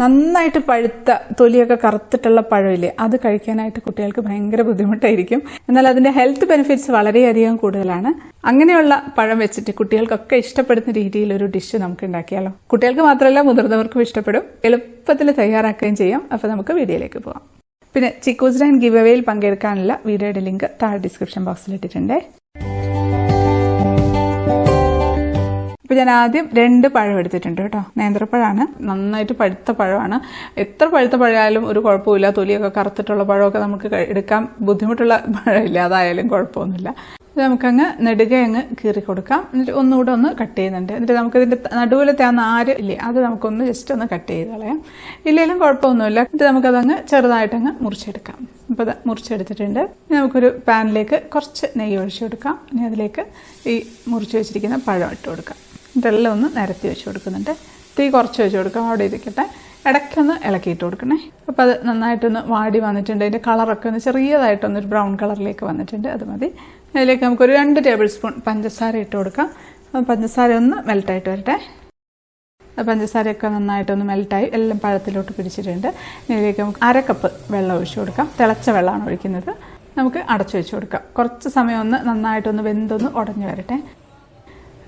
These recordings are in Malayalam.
നന്നായിട്ട് പഴുത്ത തൊലിയൊക്കെ കറുത്തിട്ടുള്ള പഴമില്ലേ, അത് കഴിക്കാനായിട്ട് കുട്ടികൾക്ക് ഭയങ്കര ബുദ്ധിമുട്ടായിരിക്കും. എന്നാൽ അതിന്റെ ഹെൽത്ത് ബെനിഫിറ്റ്സ് വളരെയധികം കൂടുതലാണ്. അങ്ങനെയുള്ള പഴം വെച്ചിട്ട് കുട്ടികൾക്കൊക്കെ ഇഷ്ടപ്പെടുന്ന രീതിയിൽ ഒരു ഡിഷ് നമുക്ക് ഉണ്ടാക്കിയാലോ. കുട്ടികൾക്ക് മാത്രമല്ല മുതിർന്നവർക്കും ഇഷ്ടപ്പെടും. എളുപ്പത്തിൽ തയ്യാറാക്കുകയും ചെയ്യാം. അപ്പോൾ നമുക്ക് വീഡിയോയിലേക്ക് പോകാം. പിന്നെ ചിക്കൂസ് ഡൈൻ ഗിവ് അവേയിൽ പങ്കെടുക്കാനുള്ള വീഡിയോയുടെ ലിങ്ക് താഴെ ഡിസ്ക്രിപ്ഷൻ ബോക്സിൽ ഇട്ടിട്ടുണ്ട്. അപ്പോൾ ഞാൻ ആദ്യം 2 പഴം എടുത്തിട്ടുണ്ട് കേട്ടോ. നേന്ത്രപ്പഴമാണ്, നന്നായിട്ട് പഴുത്ത പഴമാണ്. എത്ര പഴുത്ത പഴമായാലും ഒരു കുഴപ്പമില്ല. തൊലിയൊക്കെ കറുത്തിട്ടുള്ള പഴമൊക്കെ നമുക്ക് എടുക്കാൻ ബുദ്ധിമുട്ടുള്ള പഴമില്ല, അതായാലും കുഴപ്പമൊന്നുമില്ല. ഇത് നമുക്കങ്ങ് നെടുകെ അങ്ങ് കീറി കൊടുക്കാം. എന്നിട്ട് ഒന്നുകൂടെ ഒന്ന് കട്ട് ചെയ്യുന്നുണ്ട്. എന്നിട്ട് നമുക്കിതിൻ്റെ നടുവിലത്തെ ആ നാര് ഇല്ലേ, അത് നമുക്കൊന്ന് ജസ്റ്റ് ഒന്ന് കട്ട് ചെയ്ത് കളയാം. ഇല്ലെങ്കിലും കുഴപ്പമൊന്നുമില്ല. എന്നിട്ട് നമുക്കതങ്ങ് ചെറുതായിട്ടങ്ങ് മുറിച്ചെടുക്കാം. അപ്പോൾ അത് മുറിച്ചെടുത്തിട്ടുണ്ട്. ഇനി നമുക്കൊരു പാനിലേക്ക് കുറച്ച് നെയ്യ് ഒഴിച്ചു കൊടുക്കാം. ഇനി അതിലേക്ക് ഈ മുറിച്ച് വെച്ചിരിക്കുന്ന പഴം ഇട്ട് കൊടുക്കാം. ഇതെല്ലാം ഒന്ന് നിരത്തി വെച്ച് കൊടുക്കുന്നുണ്ട്. തീ കുറച്ച് വെച്ച് കൊടുക്കാം, അവിടെ ഇരിക്കട്ടെ. ഇടയ്ക്കൊന്ന് ഇളക്കിയിട്ട് കൊടുക്കണേ. അപ്പോൾ അത് നന്നായിട്ടൊന്ന് വാടി വന്നിട്ടുണ്ട്. അതിൻ്റെ കളറൊക്കെ ഒന്ന് ചെറിയതായിട്ടൊന്നൊരു ബ്രൗൺ കളറിലേക്ക് വന്നിട്ടുണ്ട്. അത് മതി. അതിലേക്ക് നമുക്കൊരു 2 ടേബിൾ സ്പൂൺ പഞ്ചസാര ഇട്ട് കൊടുക്കാം. പഞ്ചസാര ഒന്ന് മെൽട്ടായിട്ട് വരട്ടെ. പഞ്ചസാരയൊക്കെ നന്നായിട്ടൊന്ന് മെൽട്ടായി എല്ലാം പഴത്തിലോട്ട് പിടിച്ചിട്ടുണ്ട്. ഇതിലേക്ക് നമുക്ക് 1/2 കപ്പ് വെള്ളം ഒഴിച്ചു കൊടുക്കാം. തിളച്ച വെള്ളമാണ് ഒഴിക്കുന്നത്. നമുക്ക് അടച്ചു വെച്ച് കൊടുക്കാം. കുറച്ച് സമയം ഒന്ന് നന്നായിട്ടൊന്ന് വെന്തൊന്ന് ഉടഞ്ഞു വരട്ടെ.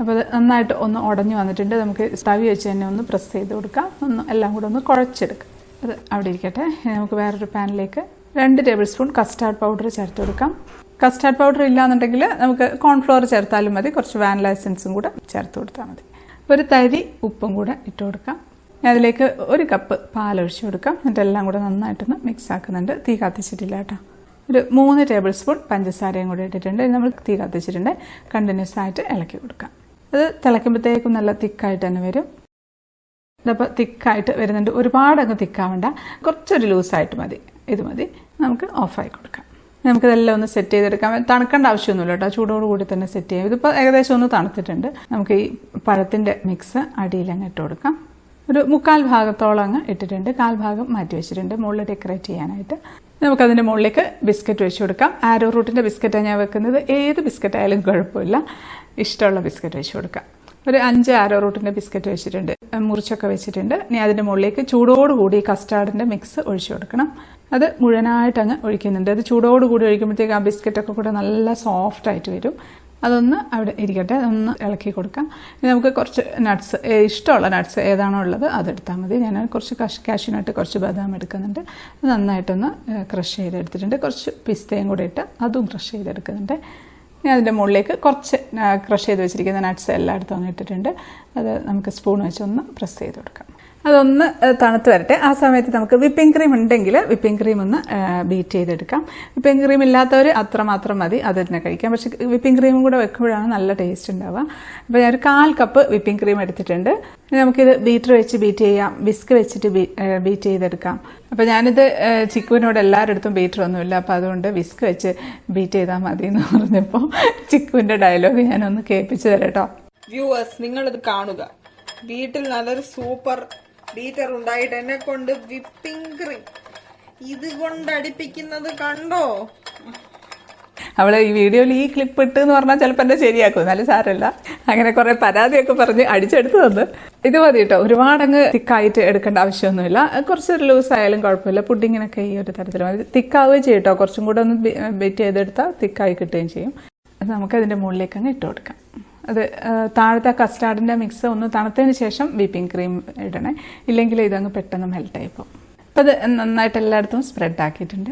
അപ്പോൾ അത് നന്നായിട്ട് ഒന്ന് ഉടഞ്ഞു വന്നിട്ടുണ്ട്. നമുക്ക് തവി വെച്ച് തന്നെ ഒന്ന് പ്രസ് ചെയ്ത് കൊടുക്കാം. ഒന്ന് എല്ലാം കൂടെ ഒന്ന് കുഴച്ചെടുക്കാം. അത് അവിടെ ഇരിക്കട്ടെ. നമുക്ക് വേറൊരു പാനിലേക്ക് 2 ടേബിൾ സ്പൂൺ കസ്റ്റാർഡ് പൗഡർ ചേർത്ത് കൊടുക്കാം. കസ്റ്റാർഡ് പൗഡർ ഇല്ലാന്നുണ്ടെങ്കിൽ നമുക്ക് കോൺഫ്ലവർ ചേർത്താലും മതി. കുറച്ച് വാനില എസൻസും കൂടെ ചേർത്ത് കൊടുത്താൽ മതി. ഒരു തരി ഉപ്പും കൂടെ ഇട്ട് കൊടുക്കാം. അതിലേക്ക് 1 കപ്പ് പാലൊഴിച്ച് കൊടുക്കാം. എന്നിട്ടെല്ലാം കൂടെ നന്നായിട്ടൊന്ന് മിക്സ് ആക്കുന്നുണ്ട്. തീ കത്തിച്ചിട്ടില്ല കേട്ടോ. ഒരു 3 ടേബിൾ സ്പൂൺ പഞ്ചസാരയും കൂടെ ഇട്ടിട്ടുണ്ട്. നമ്മൾ തീ കത്തിച്ചിട്ടുണ്ട്. കണ്ടിന്യൂസ് ആയിട്ട് ഇളക്കി കൊടുക്കാം. അത് തിളയ്ക്കുമ്പോഴത്തേക്കും നല്ല തിക്കായിട്ട് തന്നെ വരും. ഇതപ്പോൾ തിക്കായിട്ട് വരുന്നുണ്ട്. ഒരുപാട് അങ്ങ് തിക്കാവണ്ട, കുറച്ചൊരു ലൂസായിട്ട് മതി. ഇത് മതി. നമുക്ക് ഓഫായി കൊടുക്കാം. നമുക്കിതെല്ലാം ഒന്ന് സെറ്റ് ചെയ്തെടുക്കാം. തണുക്കേണ്ട ആവശ്യമൊന്നുമില്ല കേട്ടോ, ചൂടോടുകൂടി തന്നെ സെറ്റ് ചെയ്യാം. ഇതിപ്പോൾ ഏകദേശം ഒന്ന് തണുത്തിട്ടുണ്ട്. നമുക്ക് ഈ പഴത്തിൻ്റെ മിക്സ് അടിയിലങ്ങ് ഇട്ട് കൊടുക്കാം. ഒരു 3/4 ഭാഗത്തോളം അങ്ങ് ഇട്ടിട്ടുണ്ട്. 1/4 ഭാഗം മാറ്റി വെച്ചിട്ടുണ്ട് മുകളിൽ ഡെക്കറേറ്റ് ചെയ്യാനായിട്ട്. നമുക്കതിൻ്റെ മുകളിലേക്ക് ബിസ്ക്കറ്റ് വെച്ച് കൊടുക്കാം. ആരോ റൂട്ടിൻ്റെ ബിസ്ക്കറ്റാണ് ഞാൻ വെക്കുന്നത്. ഏത് ബിസ്ക്കറ്റ് ആയാലും കുഴപ്പമില്ല, ഇഷ്ടമുള്ള ബിസ്ക്കറ്റ് വെച്ച് കൊടുക്കാം. ഒരു 5 ആരോ റൂട്ടിൻ്റെ ബിസ്ക്കറ്റ് വെച്ചിട്ടുണ്ട്, മുറിച്ചൊക്കെ വെച്ചിട്ടുണ്ട്. ഇനി അതിൻ്റെ മുകളിലേക്ക് ചൂടോടുകൂടി കസ്റ്റാർഡിൻ്റെ മിക്സ് ഒഴിച്ചു കൊടുക്കണം. അത് മുഴുവനായിട്ട് അങ്ങ് ഒഴിക്കുന്നുണ്ട്. അത് ചൂടോടുകൂടി ഒഴിക്കുമ്പോഴത്തേക്ക് ആ ബിസ്ക്കറ്റൊക്കെ കൂടെ നല്ല സോഫ്റ്റായിട്ട് വരും. അതൊന്ന് അവിടെ ഇരിക്കട്ടെ. ഒന്ന് ഇളക്കി കൊടുക്കാം. ഇനി നമുക്ക് കുറച്ച് നട്ട്സ്, ഇഷ്ടമുള്ള നട്ട്സ് ഏതാണോ ഉള്ളത് അതെടുത്താൽ മതി. ഞാൻ കുറച്ച് കാഷ്യൂ നട്ട്, കുറച്ച് ബദാം എടുക്കുന്നുണ്ട്. അത് നന്നായിട്ടൊന്ന് ക്രഷ് ചെയ്തെടുത്തിട്ടുണ്ട്. കുറച്ച് പിസ്തയും കൂടെ ഇട്ട് അതും ക്രഷ് ചെയ്തെടുക്കുന്നുണ്ട്. ഇനി അതിൻ്റെ മുകളിലേക്ക് കുറച്ച് ക്രഷ് ചെയ്ത് വെച്ചിരിക്കുന്ന നട്ട്സ് എല്ലായിടത്തും അങ്ങ് ഇട്ടിട്ടുണ്ട്. അത് നമുക്ക് സ്പൂൺ വെച്ചൊന്ന് പ്രസ് ചെയ്ത് കൊടുക്കാം. അതൊന്ന് തണുത്ത് വരട്ടെ. ആ സമയത്ത് നമുക്ക് വിപ്പിംഗ് ക്രീം ഉണ്ടെങ്കിൽ വിപ്പിംഗ് ക്രീം ഒന്ന് ബീറ്റ് ചെയ്തെടുക്കാം. വിപ്പിംഗ് ക്രീം ഇല്ലാത്തവർ അത്രമാത്രം മതി, അത് തന്നെ കഴിക്കാം. പക്ഷേ വിപ്പിംഗ് ക്രീമും കൂടെ വെക്കുമ്പോഴാണ് നല്ല ടേസ്റ്റ് ഉണ്ടാവുക. അപ്പോൾ ഞാനൊരു 1/4 കപ്പ് വിപ്പിംഗ് ക്രീം എടുത്തിട്ടുണ്ട്. നമുക്കിത് ബീറ്റർ വെച്ച് ബീറ്റ് ചെയ്യാം, വിസ്ക് വെച്ചിട്ട് ബീറ്റ് ചെയ്തെടുക്കാം. അപ്പോൾ ഞാനിത് ചിക്കുവിനോട് എല്ലാവരുടെ അടുത്തും ബീറ്ററൊന്നുമില്ല, അപ്പോൾ അതുകൊണ്ട് വിസ്ക് വെച്ച് ബീറ്റ് ചെയ്താൽ മതി എന്ന് പറഞ്ഞപ്പോൾ ചിക്കുവിൻ്റെ ഡയലോഗ് ഞാനൊന്ന് കേൾപ്പിച്ചു തരാം കേട്ടോ. വ്യൂവേഴ്സ്, നിങ്ങളിത് കാണുക. വീട്ടിൽ നല്ലൊരു സൂപ്പർ ബീറ്റർ ഉണ്ടായിട്ട് എന്നെ കൊണ്ട് വിപ്പിംഗ് ക്രീം ഇത് കൊണ്ട് അടിപ്പിക്കുന്നത് കണ്ടോ? അവള് ഈ വീഡിയോയിൽ ഈ ക്ലിപ്പ് ഇട്ട് എന്ന് പറഞ്ഞാൽ ചിലപ്പോൾ എന്നെ ശരിയാക്കും, എന്നാലും സാരമില്ല. അങ്ങനെ കുറെ പരാതിയൊക്കെ പറഞ്ഞ് അടിച്ചെടുത്ത് തന്നു. ഇത് മതി കേട്ടോ, ഒരുപാടങ്ങ് തിക്കായിട്ട് എടുക്കേണ്ട ആവശ്യമൊന്നുമില്ല. കുറച്ചൊരു ലൂസ് ആയാലും കുഴപ്പമില്ല. പുഡിങ്ങിനൊക്കെ ഈ ഒരു തരത്തിൽ മതി. തിക്കാവുകയും ചെയ്യും കേട്ടോ. കുറച്ചും കൂടെ ഒന്ന് ബീറ്റ് ചെയ്തെടുത്താൽ തിക്കായി കിട്ടുകയും ചെയ്യും. അത് നമുക്ക് അതിൻ്റെ മുകളിലേക്ക് അങ്ങ് ഇട്ട് കൊടുക്കാം. അത് താഴത്തെ കസ്റ്റാർഡിൻ്റെ മിക്സ് ഒന്ന് തണുത്തതിന് ശേഷം വിപ്പിംഗ് ക്രീം ഇടണേ, ഇല്ലെങ്കിൽ ഇതങ്ങ് പെട്ടെന്ന് മെൽട്ടായി പോകും. അപ്പോൾ അത് നന്നായിട്ട് എല്ലായിടത്തും സ്പ്രെഡ് ആക്കിയിട്ടുണ്ട്.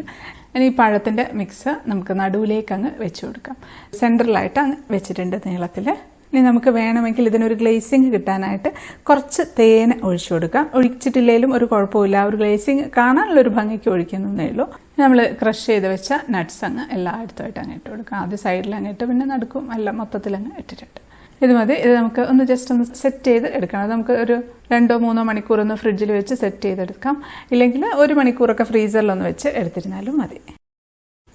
ഇനി ഈ പഴത്തിൻ്റെ മിക്സ് നമുക്ക് നടുവിലേക്ക് അങ്ങ് വെച്ച് കൊടുക്കാം. സെൻറ്ററിലായിട്ട് അങ്ങ് വെച്ചിട്ടുണ്ട് നീളത്തിൽ. ഇനി നമുക്ക് വേണമെങ്കിൽ ഇതിനൊരു ഗ്ലേസിങ് കിട്ടാനായിട്ട് കുറച്ച് തേൻ ഒഴിച്ചു കൊടുക്കാം. ഒഴിച്ചിട്ടില്ലെങ്കിലും ഒരു കുഴപ്പമില്ല. ഒരു ഗ്ലേസിങ് കാണാനുള്ളൊരു ഭംഗിക്ക് ഒഴിക്കുന്നതേ ഉള്ളൂ. നമ്മൾ ക്രഷ് ചെയ്ത് വെച്ച നട്ട്സ് അങ്ങ് എല്ലായിടത്തുമായിട്ട് അങ്ങ് ഇട്ട് കൊടുക്കാം. ആദ്യം സൈഡിൽ അങ്ങ് ഇട്ട് പിന്നെ നടുക്കും എല്ലാം മൊത്തത്തിൽ അങ്ങ് ഇട്ടിട്ടുണ്ട്. ഇത് മതി. ഇത് നമുക്ക് ഒന്ന് ജസ്റ്റ് ഒന്ന് സെറ്റ് ചെയ്ത് എടുക്കണം. അത് നമുക്ക് ഒരു 2-3 മണിക്കൂർ ഒന്ന് ഫ്രിഡ്ജിൽ വെച്ച് സെറ്റ് ചെയ്തെടുക്കാം. ഇല്ലെങ്കിൽ 1 മണിക്കൂറൊക്കെ ഫ്രീസറിലൊന്ന് വെച്ച് എടുത്തിരുന്നാലും മതി.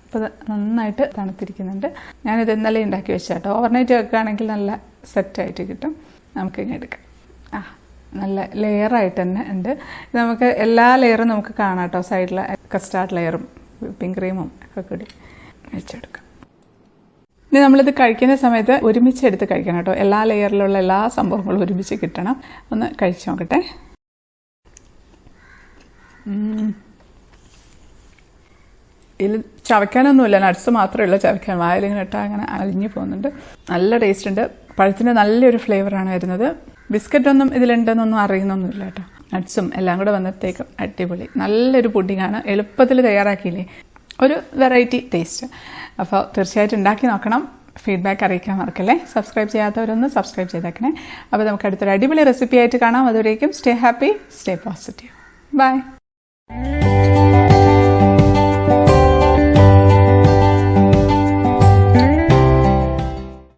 അപ്പോൾ അത് നന്നായിട്ട് തണുത്തിരിക്കുന്നുണ്ട്. ഞാനിത് ഇന്നലെ ഉണ്ടാക്കി വെച്ചാട്ടോ. ഓവർനൈറ്റ് വെക്കുകയാണെങ്കിൽ നല്ല സെറ്റായിട്ട് കിട്ടും. നമുക്കിങ്ങനെ എടുക്കാം. നല്ല ലെയറായിട്ട് തന്നെ ഉണ്ട്. നമുക്ക് എല്ലാ ലെയറും നമുക്ക് കാണാം കേട്ടോ. സൈഡിലെ കസ്റ്റാർഡ് ലെയറും വിപ്പിംഗ് ക്രീമും ഒക്കെ കൂടി വെച്ചെടുക്കാം. ഇനി നമ്മളിത് കഴിക്കുന്ന സമയത്ത് ഒരുമിച്ച് എടുത്ത് കഴിക്കണം കേട്ടോ. എല്ലാ ലെയറിലുള്ള എല്ലാ സംഭവങ്ങളും ഒരുമിച്ച് കിട്ടണം. ഒന്ന് കഴിച്ചു നോക്കട്ടെ. ഇതിൽ ചവയ്ക്കാനൊന്നുമില്ല, നട്ട്സ് മാത്രമേ ഉള്ളൂ ചവയ്ക്കാൻ. വായിലിങ്ങനെ ഇട്ടാൽ അങ്ങനെ അലിഞ്ഞു പോകുന്നുണ്ട്. നല്ല ടേസ്റ്റ് ഉണ്ട്. പഴത്തിന് നല്ലൊരു ഫ്ലേവറാണ് വരുന്നത്. ബിസ്ക്കറ്റ് ഒന്നും ഇതിലുണ്ടെന്നൊന്നും അറിയുന്നൊന്നുമില്ല കേട്ടോ. നട്ട്സും എല്ലാം കൂടെ വന്നത്തേക്കും അടിപൊളി നല്ലൊരു പുഡിങ്ങാണ്. എളുപ്പത്തിൽ തയ്യാറാക്കിയില്ലേ, ഒരു വെറൈറ്റി ടേസ്റ്റ്. അപ്പോൾ തീർച്ചയായിട്ടും ഉണ്ടാക്കി നോക്കണം. ഫീഡ്ബാക്ക് അറിയിക്കാൻ മറക്കല്ലേ. സബ്സ്ക്രൈബ് ചെയ്യാത്തവരൊന്ന് സബ്സ്ക്രൈബ് ചെയ്തേക്കണേ. അപ്പോൾ നമുക്ക് അടുത്തൊരു അടിപൊളി റെസിപ്പി ആയിട്ട് കാണാം. അതുവരേക്കും stay happy, stay positive. By.